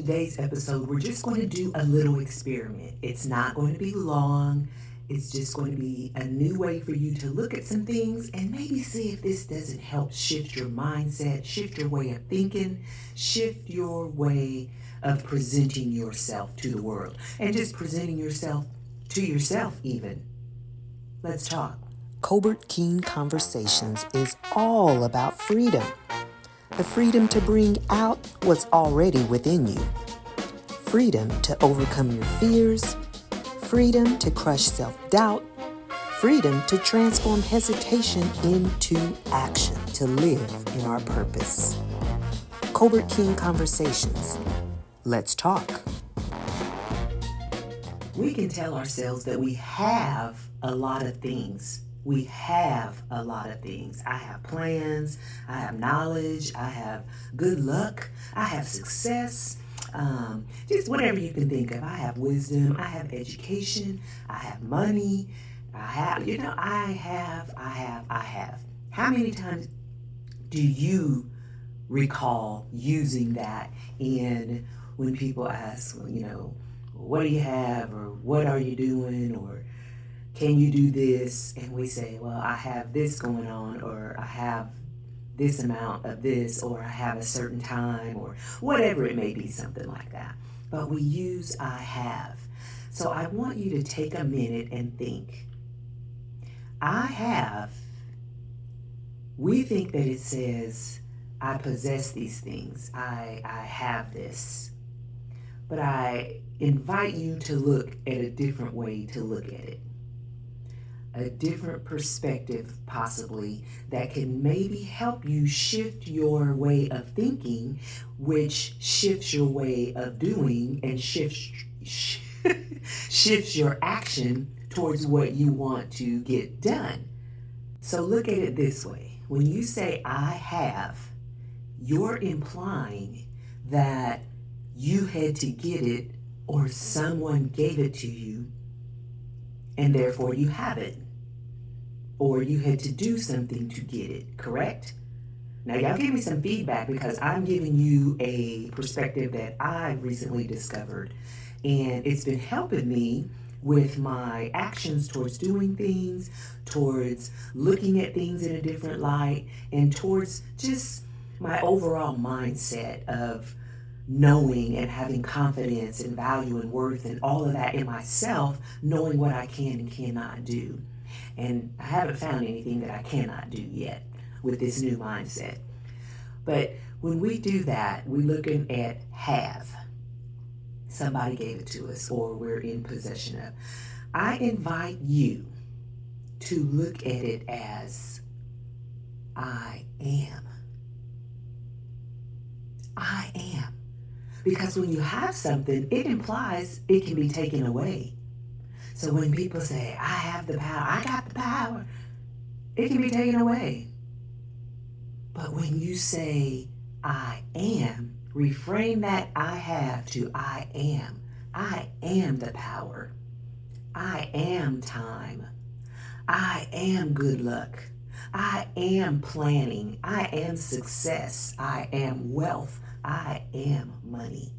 Today's episode, we're just going to do a little experiment. It's not going to be long. It's just going to be a new way for you to look at some things and maybe see if this doesn't help shift your mindset, shift your way of thinking, shift your way of presenting yourself to the world, and just presenting yourself to yourself even. Let's talk. Colbert Keene Conversations is all about freedom. The freedom to bring out what's already within you. Freedom to overcome your fears. Freedom to crush self-doubt. Freedom to transform hesitation into action, to live in our purpose. Colbert Keene Conversations. Let's talk. We can tell ourselves that we have a lot of things. We have a lot of things. I have plans, I have knowledge, I have good luck, I have success, just whatever you can think of. I have wisdom, I have education, I have money, I have. How many times do you recall using that in when people ask, what do you have, or what are you doing, or can you do this? And we say, well, I have this going on, or I have this amount of this, or I have a certain time, or whatever it may be, something like that. But we use I have. So I want you to take a minute and think. I have, we think that it says, I possess these things. I have this. But I invite you to look at a different way to look at it. A different perspective, possibly, that can maybe help you shift your way of thinking, which shifts your way of doing and shifts your action towards what you want to get done. So look at it this way. When you say I have, you're implying that you had to get it or someone gave it to you, and therefore you have it. Or you had to do something to get it, correct? Now y'all give me some feedback, because I'm giving you a perspective that I recently discovered, and it's been helping me with my actions towards doing things, towards looking at things in a different light, and towards just my overall mindset of knowing and having confidence and value and worth and all of that in myself, knowing what I can and cannot do. And I haven't found anything that I cannot do yet with this new mindset. But when we do that, we're looking at have. Somebody gave it to us, or we're in possession of. I invite you to look at it as I am. I am. Because when you have something, it implies it can be taken away. So when people say, I have the power, I got the power, it can be taken away. But when you say, I am, reframe that I have to I am. I am the power. I am time. I am good luck. I am planning. I am success. I am wealth. I am money.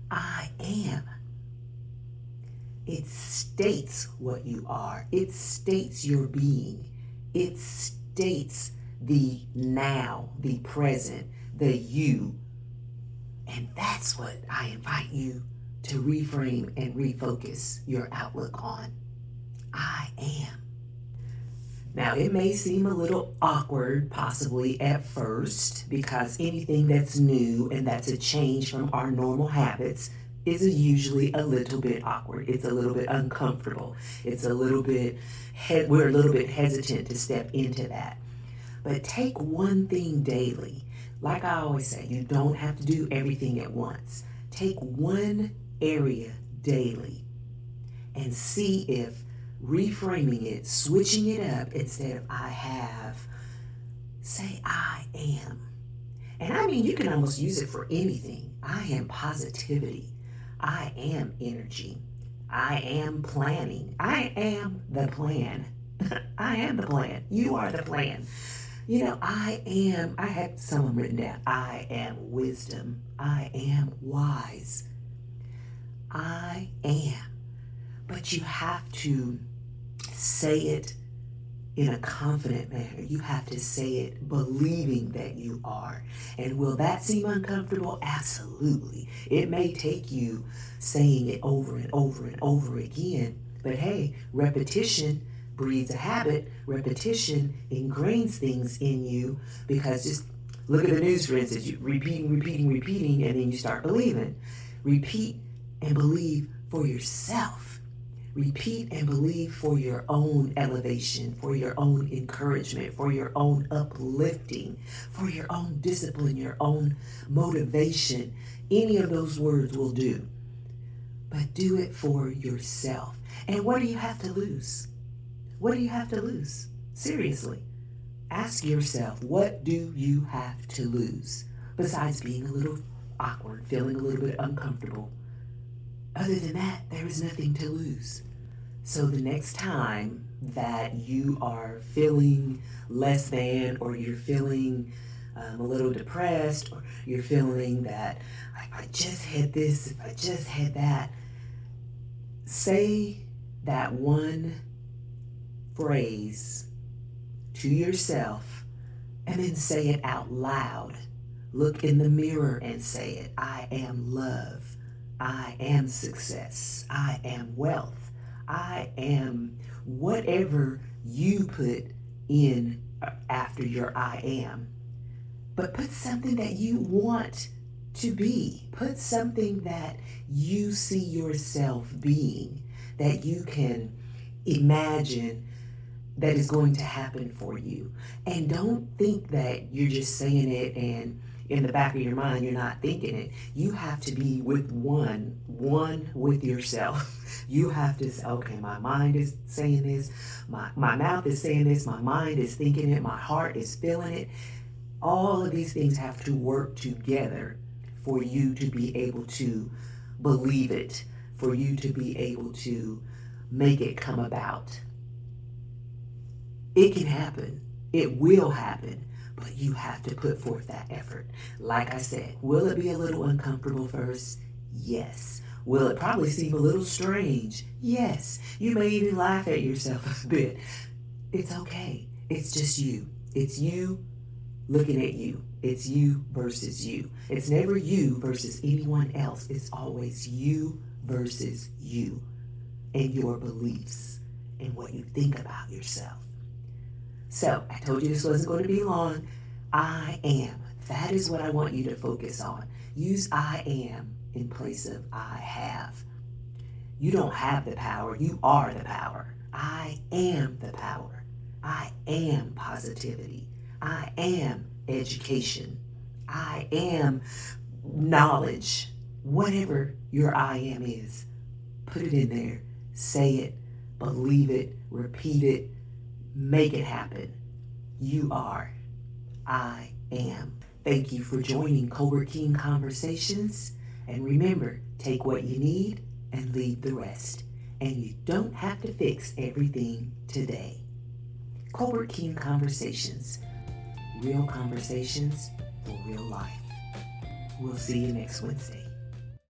I am. It states what you are. It states your being. It states the now, the present, the you. And that's what I invite you to reframe and refocus your outlook on. I am. Now, it may seem a little awkward, possibly at first, because anything that's new and that's a change from our normal habits is usually a little bit awkward. It's a little bit uncomfortable. It's a little bit, we're a little bit hesitant to step into that. But take one thing daily. Like I always say, you don't have to do everything at once. Take one area daily and see if reframing it, switching it up, instead of I have, say I am. And I mean, you can almost use it for anything. I am positivity. I am energy. I am planning. I am the plan. I am the plan. You are the plan. I had someone written down, I am wisdom. I am wise. I am. But you have to say it in a confident manner. You have to say it believing that you are. And will that seem uncomfortable? Absolutely. It may take you saying it over and over and over again. But hey, repetition breeds a habit. Repetition ingrains things in you, because just look at the news, for instance. You repeating, and then you start believing. Repeat and believe for yourself. Repeat and believe for your own elevation, for your own encouragement, for your own uplifting, for your own discipline, your own motivation. Any of those words will do. But do it for yourself. And what do you have to lose? What do you have to lose? Seriously. Ask yourself, what do you have to lose? Besides being a little awkward, feeling a little bit uncomfortable. Other than that, there is nothing to lose. So the next time that you are feeling less than, or you're feeling a little depressed, or you're feeling that if I just had this, if I just had that, say that one phrase to yourself and then say it out loud. Look in the mirror and say it. I am love. I am success. I am wealth. I am whatever you put in after your I am. But put something that you want to be. Put something that you see yourself being, that you can imagine that is going to happen for you. And don't think that you're just saying it and in the back of your mind you're not thinking it. You have to be with one with yourself. You have to say, okay, my mind is saying this, my mouth is saying this, my mind is thinking it, my heart is feeling it. All of these things have to work together for you to be able to believe it, for you to be able to make it come about. It can happen. It will happen. But you have to put forth that effort. Like I said, will it be a little uncomfortable first? Yes. Will it probably seem a little strange? Yes. You may even laugh at yourself a bit. It's okay. It's just you. It's you looking at you. It's you versus you. It's never you versus anyone else. It's always you versus you and your beliefs and what you think about yourself. So, I told you this wasn't going to be long. I am. That is what I want you to focus on. Use I am in place of I have. You don't have the power. You are the power. I am the power. I am positivity. I am education. I am knowledge. Whatever your I am is, put it in there. Say it. Believe it. Repeat it. Make it happen. You are. I am. Thank you for joining Cobra King Conversations. And remember, take what you need and leave the rest. And you don't have to fix everything today. Cobra King Conversations. Real conversations for real life. We'll see you next Wednesday.